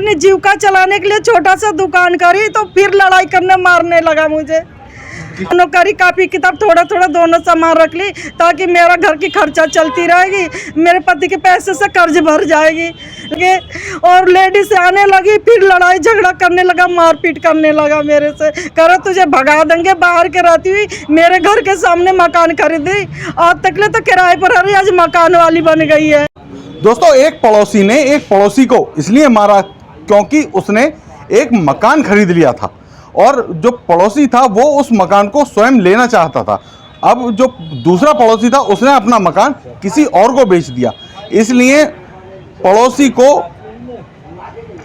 अपनी जीविका चलाने के लिए छोटा सा दुकान करी तो फिर लड़ाई करने मारने लगा मुझे। दोनों करी, कापी किताब थोड़ा थोड़ा दोनों सामान रख ली ताकि मेरा घर की खर्चा चलती रहेगी, मेरे पति के पैसे से कर्ज भर जाएगी। और लेडीज आने लगी, फिर लड़ाई झगड़ा करने लगा, मारपीट करने लगा मेरे से। करो तुझे भगा देंगे, बाहर के रहती हुई मेरे घर के सामने मकान खरीदी, आज तकले तो किराए पर रही, आज मकान वाली बन गई है। दोस्तों, एक पड़ोसी ने एक पड़ोसी को इसलिए मारा क्योंकि उसने एक मकान खरीद लिया था और जो पड़ोसी था वो उस मकान को स्वयं लेना चाहता था। अब जो दूसरा पड़ोसी था उसने अपना मकान किसी और को बेच दिया, इसलिए पड़ोसी को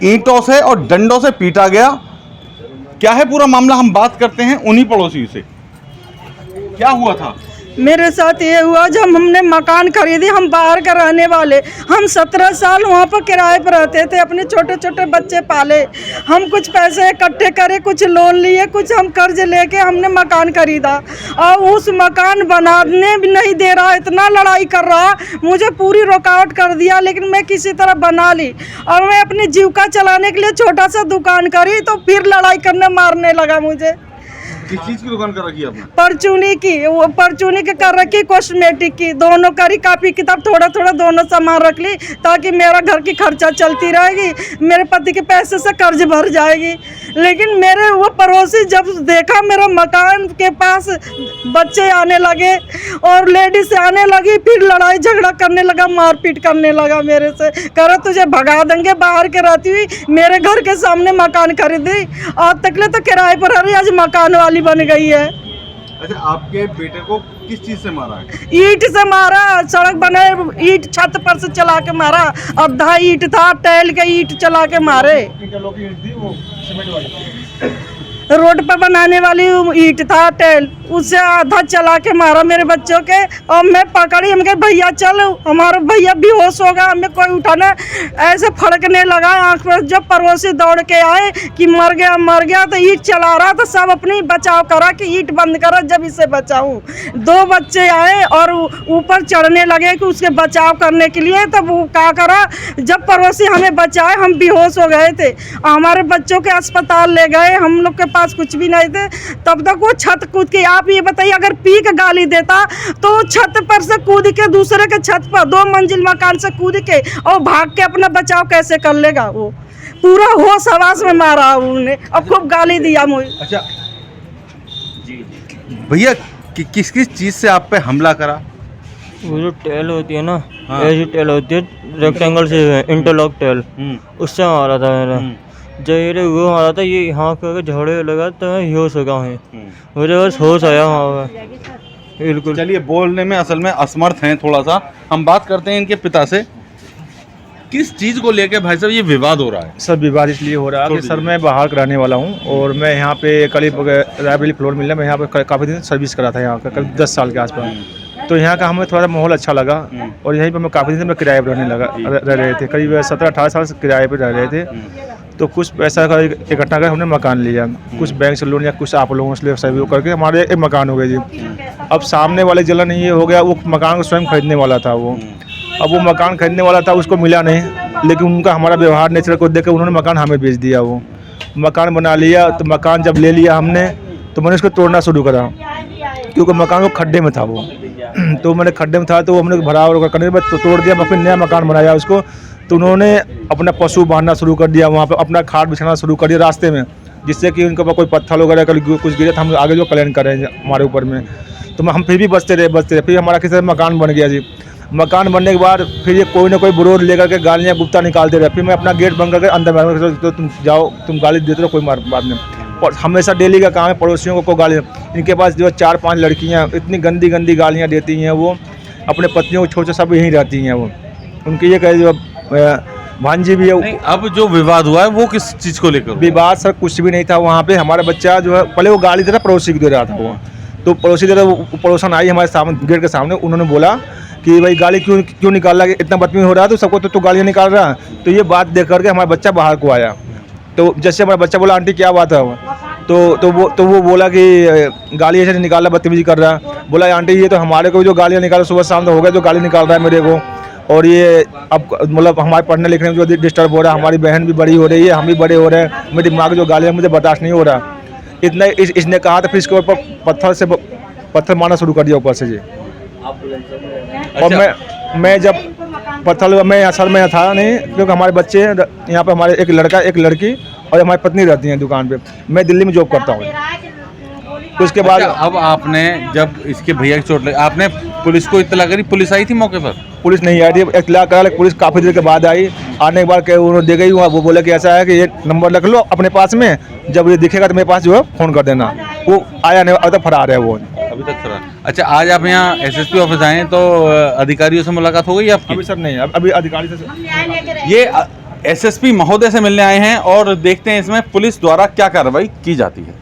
ईंटों से और डंडों से पीटा गया। क्या है पूरा मामला, हम बात करते हैं उन्हीं पड़ोसी से। क्या हुआ था? मेरे साथ ये हुआ, जब हमने मकान खरीदी, हम बाहर का रहने वाले, हम 17 साल वहाँ पर किराए पर रहते थे, अपने छोटे छोटे बच्चे पाले, हम कुछ पैसे इकट्ठे करे, कुछ लोन लिए, कुछ हम कर्ज लेके हमने मकान खरीदा और उस मकान बनाने भी नहीं दे रहा, इतना लड़ाई कर रहा, मुझे पूरी रुकावट कर दिया, लेकिन मैं किसी तरह बना ली और मैं अपनी जीविका चलाने के लिए छोटा सा दुकान करी तो फिर लड़ाई करने मारने लगा मुझे। किस चीज की दुकान कर रखी है आपने? परचूनी की, वो परचूनी की कर रखी, कॉस्मेटिक की, दोनों करी, कापी किताब थोड़ा थोड़ा दोनों सामान रख ली ताकि मेरा घर की खर्चा चलती रहेगी, मेरे पति के पैसे से कर्ज भर जाएगी। लेकिन मेरे वो पड़ोसी जब देखा मेरा मकान के पास बच्चे आने लगे और लेडीज आने लगी, फिर लड़ाई झगड़ा करने लगा, मारपीट करने लगा मेरे से। करो तुझे भगा देंगे, बाहर के रहती हुई मेरे घर के सामने मकान खरीदी, आज तकले तो किराए पर रही, आज मकान वाली बन गई है। अच्छा, आपके बेटे को किस चीज से मारा है? ईंट से मारा, सड़क बने ईंट छत पर से चला के मारा, आधा ईंट था, टैल के ईंट चला के मारे, रोड पर बनाने वाली ईंट था टैल, उससे आधा चला के मारा मेरे बच्चों के। और मैं पकड़ी, हम कहे भैया चल, हमारा भैया बेहोश होगा, हमें कोई उठाना, ऐसे फड़कने लगा आँख पर। जब पड़ोसी दौड़ के आए कि मर गया तो ईंट चला रहा तो सब अपनी बचाव करा कि ईंट बंद करा, जब इसे बचाऊं। 2 बच्चे आए और ऊपर चढ़ने लगे कि उसके बचाव करने के लिए, तब वो क्या करा, जब पड़ोसी हमें बचाए हम बेहोश हो गए थे, हमारे बच्चों के अस्पताल ले गए, हम लोग के पास कुछ भी नहीं थे। तब तक वो छत कूद के, आप ये बताइए अगर पी के गाली देता तो छत पर से कूद के दूसरे के छत पर 2 मंजिल मकान से कूद के और भाग के अपना बचाव कैसे कर लेगा? वो पूरा होश हवास में मारा उन्होंने, अब खूब गाली दिया मुझे। अच्छा भैया, किस किस चीज से आप पे हमला करा? वो जो टेल होती है ना, ऐसी टेल होती है रेक्टेंगल से, इंटरलॉक टेल, उससे मारा था मेरा। जब वो मारा था, ये यहाँ के झगड़े लगा तो मैं होश हो गया, मुझे बस होश आया वहाँ पे। बिल्कुल। चलिए, बोलने में असल में असमर्थ हैं थोड़ा सा, हम बात करते हैं इनके पिता से। किस चीज को लेके भाई साहब ये विवाद हो रहा है? सर, विवाद इसलिए हो रहा है कि सर मैं बाहर कराने वाला हूँ और मैं यहाँ पे करीब रायबरेली फ्लोर मिलने में यहाँ पे काफ़ी दिन सर्विस करा था, यहाँ का करीब 10 साल के आसपास। तो यहाँ का हमें थोड़ा माहौल अच्छा लगा और यहीं पर मैं काफ़ी दिन से मैं किराए पर रह रहे थे, करीब 17-18 साल से किराए पर रह रहे थे। तो कुछ पैसा इकट्ठा कर हमने मकान लिया, कुछ बैंक से लोन या कुछ आप लोगों से सहयोग करके हमारे एक मकान हो गया जी। अब सामने वाले जलन ये हो गया, वो मकान को स्वयं खरीदने वाला था वो, अब वो मकान खरीदने वाला था, उसको मिला नहीं, लेकिन उनका हमारा व्यवहार नेचर को देख कर उन्होंने मकान हमें बेच दिया। वो मकान बना लिया, तो मकान जब ले लिया हमने तो मैंने उसको तोड़ना शुरू करा, क्योंकि मकान वो खड्डे में था वो तो मैंने खड्डे में था तो हमने भरा करने में तोड़ दिया, फिर नया मकान बनाया उसको। तो उन्होंने अपना पशु बांधना शुरू कर दिया, वहाँ पे अपना खाट बिछाना शुरू कर दिया रास्ते में, जिससे कि उनके ऊपर कोई पत्थर वगैरह कुछ गिरे तो हम आगे जो क्लेम करें हमारे ऊपर में। तो हम फिर भी बचते रहे, फिर हमारा किसी मकान बन गया जी। मकान बनने के बाद फिर ये कोई ना कोई विरोध लेकर के गालियाँ गुप्ता निकालते रहे, फिर मैं अपना गेट बंद करके अंदर तो तुम जाओ, तुम गाली देते रहो, कोई बात नहीं। और हमेशा डेली का काम है पड़ोसियों को गाली। इनके पास जो 4-5 लड़कियाँ इतनी गंदी गंदी गालियाँ देती हैं, वो अपने पत्नियों को छोटे सब यहीं रहती हैं। वो उनकी ये कह भांजी भी है। अब जो विवाद हुआ है वो किस चीज को लेकर? विवाद सर कुछ भी नहीं था वहाँ पे। हमारा बच्चा जो है पहले वो गाली दे रहा, पड़ोसी को दे रहा था वो, तो पड़ोसी दे रहा, पड़ोसन आई हमारे सामने गेट के सामने, उन्होंने बोला कि भाई गाली क्यों निकाल रहा है, इतना बदतमीज हो रहा है तो सबको तो गालियाँ निकाल रहा है। तो ये बात देख करके हमारा बच्चा बाहर को आया, तो जैसे हमारा बच्चा बोला आंटी क्या बात है, तो वो बोला कि गाली ऐसे निकाल रहा, बदतमीजी कर रहा है। बोला आंटी ये तो हमारे को जो गालियाँ निकाल सुबह शाम तो हो गया जो गाली निकाल रहा है मेरे को। और ये अब मतलब हमारे पढ़ने लिखने में जो डिस्टर्ब हो रहा है, हमारी बहन भी बड़ी हो रही है, हम भी बड़े हो रहे हैं, मेरी माँ की जो गाली है मुझे बर्दाश्त नहीं हो रहा। इतना इसने कहा था, फिर इसके ऊपर पत्थर मारना शुरू कर दिया ऊपर से जी। और मैं जब पत्थर मैं यहाँ सर में था नहीं, क्योंकि हमारे बच्चे यहाँ पे, हमारे एक लड़का एक लड़की और हमारी पत्नी रहती हैं दुकान पे। मैं दिल्ली में जॉब करता हूँ। तो उसके बाद अच्छा, अब आपने जब इसके भैया की चोट लगी, आपने पुलिस को इत्तला करी? पुलिस आई थी मौके पर? पुलिस नहीं आई थी, इत्तला करा, लेकिन पुलिस काफ़ी देर के बाद आई। आने के बाद क्या उन्होंने दे गई, वो बोले कि ऐसा है कि ये नंबर रख लो अपने पास में, जब ये दिखेगा तो मेरे पास जो है फ़ोन कर देना। वो आया नहीं, अब तक फरार है वो अभी तक फरार। अच्छा, आज आप यहाँ एसएसपी ऑफिस आए तो अधिकारियों से मुलाकात हो गई आपकी? अभी सर नहीं, अभी अधिकारी से ये एसएसपी महोदय से मिलने आए हैं और देखते हैं इसमें पुलिस द्वारा क्या कार्रवाई की जाती है।